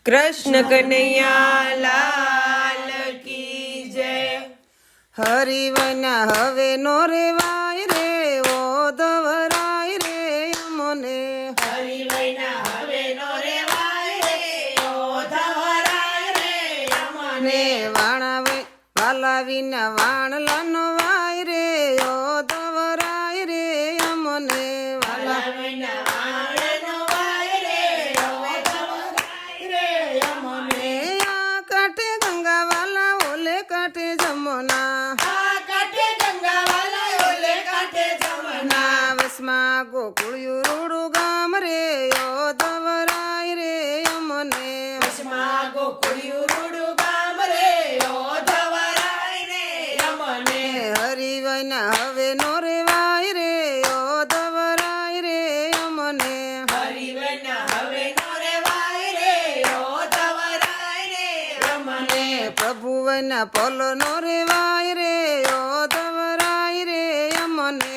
कृष्ण कन्हैया लाल की जय। હરિવના હવે નો રેવાય રે ઓ ધવરાય રે અમને હરિવૈના હવે નો રેવાય રે ઓ ધવરાય રે અમને વાણાવે વાલા વિના વાણલાનો વાય રે ઓ ધવરાય રે અમને વાલા હરિવૈના વાણનો વાય રે ઓ ધવરાય રે અમને આ કાંઠે ગંગા વાલા ઓલે કાંઠે જમુના આ કાંઠે ગંગા વાલા ઓલે કાંઠે જમના વસમાં ગોકુળિયું રૂડું ગામ રે ઓ ધવરાય રે અમને વચમાં ગોકુળિયું રૂડું ગામ રે ઓ ધવરાય રે અમને હરિવૈના હવે નો રેવાય રે ઓ ધવરાય રે અમને હરિવૈના હવે નો રેવાય રે ઓ ધવરાય રે અમને પ્રભુવૈના પોલો નો રેવાય રે ઓ ધવરાય રે અમને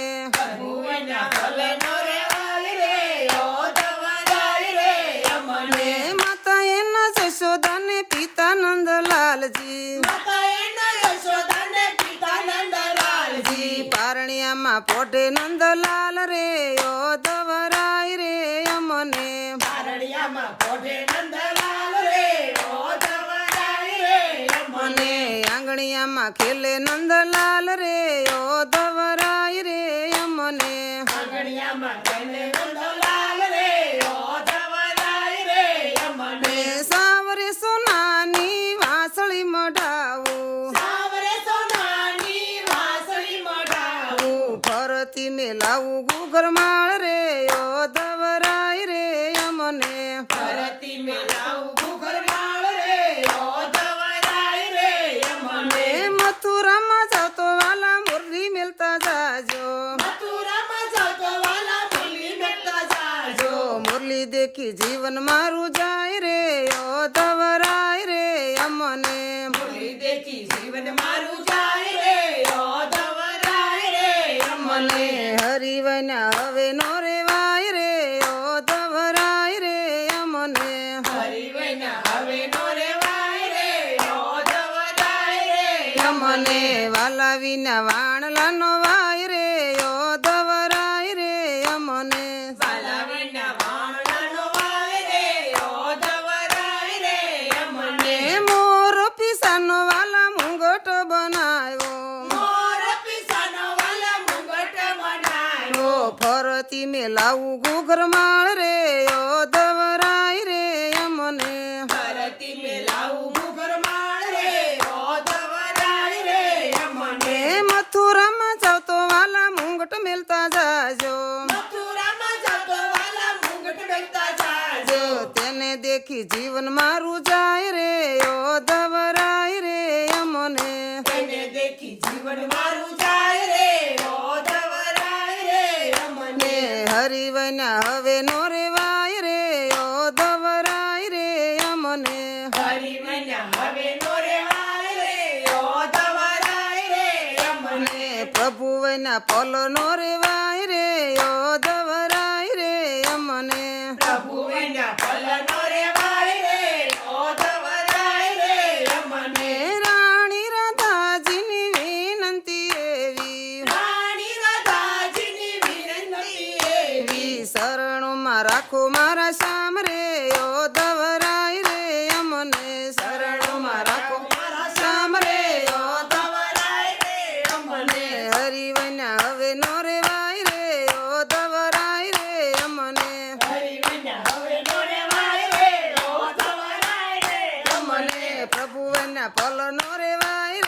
ભુવના હવે નો રેવાય રે ઓ ધવરાય રે અમને માતા એના જશોદાને પિતા નંદલાલજી માતા એના યશોદાને પિતા નંદલાલજી પારણિયામાં પોઢે નંદલાલ રે ઓ ધવરાય રે અમને પારણિયામાં પોઢે નંદલાલ રે ઓ ધવરાય રે અમને આંગણિયામાં ખેલે નંદલાલ રે ઓ ધવરાય રે અમને આંગણિયામાં તેને નંદલાલ રે ઓ ધવરાય રે અમને સાવરે સોનાની વાસળી મઢાવું સાવરે સોનાની વાંસળી મઢાવું ફરતી મેલાવું ગુગરમાળ રે ઓ ધવરાય રે અમને ભરતી મેલાવું ઘુઘરમાળ રે ઓ ધવરાય રે અમને મથુરામાં જતો વાલા મુરલી મેલતા જાજો મથુરામાં જતો વાલા મુરલી મેલતા જાજો મુરલી દેખી જીવન મારું જાય રે ઓ ધવરાય રે અમને મુરલી દેખી જીવન મારું જાય રે ઓ ધવરાય રે અમને હરિવૈના હવે નો રેવાય રે ઓ ધવરાય રે અમને હરિવૈના હવે નો રેવાય રે ઓ ધવરાય રે અમને વાલા વિના વાણલાનો વાય રે ઓ ધવરાય રે અમને બાલાવીના વાણલાનો વાય રે ઓ ધવરાય રે અમને મોર પીસાનો વાલા મુંગટ બનાવ્યો મોર પિસાનો વાલા મુગટ બનાવ્યો ફરતી મેલાવું ઘુઘરમાળ રે ઓ ધવરાય રે અમને ભરતી મેલાવું ઘુઘરમાળ રે ઓ ધવરાય રે અમને મથુરામાં જાવતો વાલા મુંગટ મેલતા જાજો મથુરામાં જતો વાલા મુગટ મેલતા જાજો તેને દેખી જીવન મારું જાય રે ઓ ધવરાય રે અમને તેને દેખી જીવન મારું જાય રે ઓ ધવરાય રે અમને હરિવૈના હવે નો રેવાય રે ઓ ધવરાય રે અમને હરિવૈના હવે નો રેવાય રે ઓ ધવરાય રે અમને પ્રભુવૈના પોલો નો રેવાય રે ઓ ધવરાય રે અમને પ્રભુના ફલનો રેવાય રે ઓ ધવરાય રે અમને રાણી રાધાજીની વિનંતી એવી રાણી રાધાજીની વિનંતી એવી શરણોમાં રાખો મારા શ્યામ રે ઓ ધવરાય રે અમને શરણોમાં રાખો મારા શ્યામ રે ઓ ધવરાય રે અમને હરિવૈના હવે નો રેવાય રે ઓ ધવરાય રે અમને હરિવૈના હવે નો રેવાય રે ઓ ધવરાય રે અમને પ્રભુવૈના પલ નો રેવાય